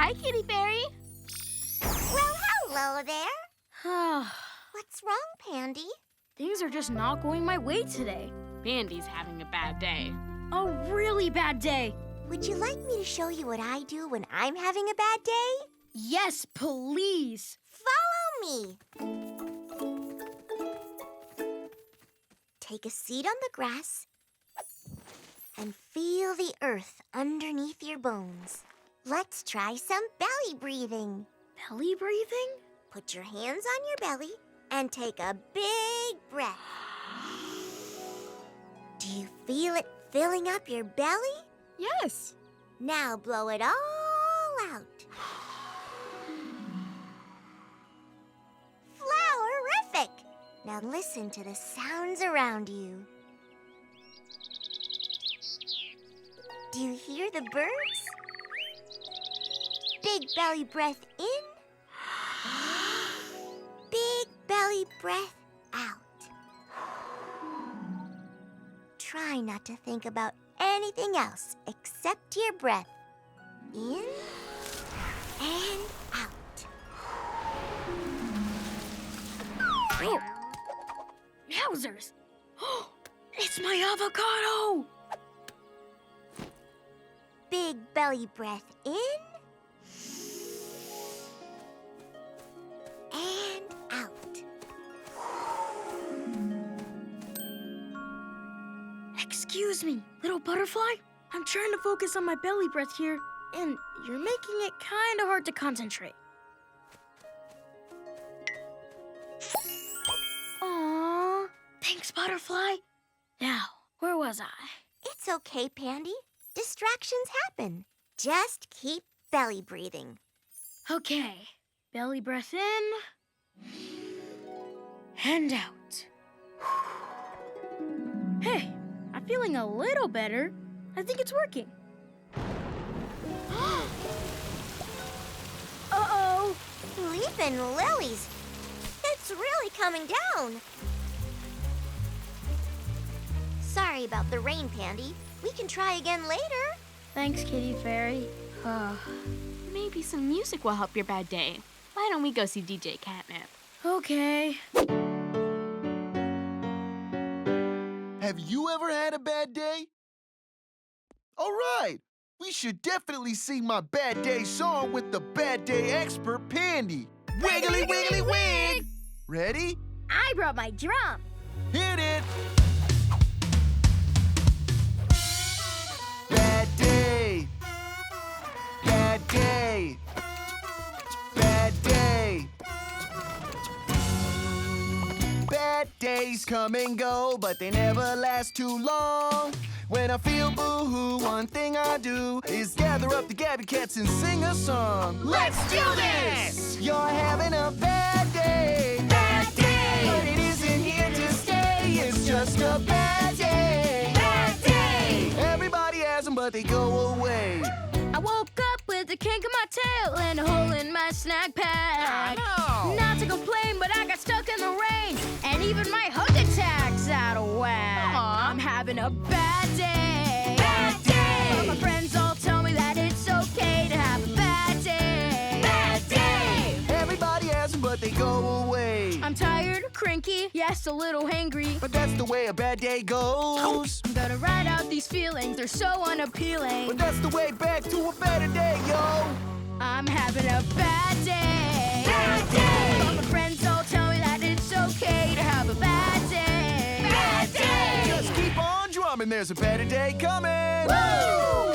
Hi, Kitty Fairy. Well, hello there. What's wrong, Pandy? Things are just not going my way today. Pandy's having a bad day. A really bad day. Would you like me to show you what I do when I'm having a bad day? Yes, please. Follow me. Take a seat on the grass and feel the earth underneath your bones. Let's try some belly breathing. Belly breathing? Put your hands on your belly and take a big breath. Do you feel it filling up your belly? Yes. Now blow it all out. Flowerific! Now listen to the sounds around you. Do you hear the birds? Big belly breath in. Big belly breath out. Try not to think about anything else except your breath. In and out. Oh, yowzers. It's my avocado. Big belly breath in. And out. Excuse me, little butterfly. I'm trying to focus on my belly breath here, and you're making it kind of hard to concentrate. Aww, thanks, butterfly. Now, where was I? It's okay, Pandy. Distractions happen. Just keep belly breathing. Okay, belly breath in and out. Hey, I'm feeling a little better. I think it's working. Uh-oh. Leaping lilies. It's really coming down. Sorry about the rain, Pandy. We can try again later. Thanks, Kitty Fairy. Maybe some music will help your bad day. Why don't we go see DJ Catnip? Okay. Have you ever had a bad day? All right, we should definitely sing my bad day song with the bad day expert, Pandy. Wiggly, wiggly, wig! Ready? I brought my drum. Hit it! Bad day. Bad day. Bad day. Bad days come and go, but they never last too long. When I feel boo-hoo, one thing I do is gather up the Gabby Cats and sing a song. Let's do this! You're having a bad day. Bad day! But it isn't here to stay. It's just a bad day. Bad day! Everybody has them, but they go away. I woke up with a kink in my tail and a hole in my snack pack. Oh, no! Not to complain, but I got stuck in the rain, and even my hook attack's out of whack. Aw. I'm having a bad day. Bad day! But my friends all tell me that it's okay to have a bad day. Bad day! Everybody has them, but they go away. I'm tired, cranky, yes, a little hangry. But that's the way a bad day goes. I'm gonna ride out these feelings, they're so unappealing. But that's the way back to a better day, yo. I'm having a bad day. Bad day! But my friends all tell me that it's okay to have a bad day. Bad day! Just keep on drumming, there's a better day coming. Woo!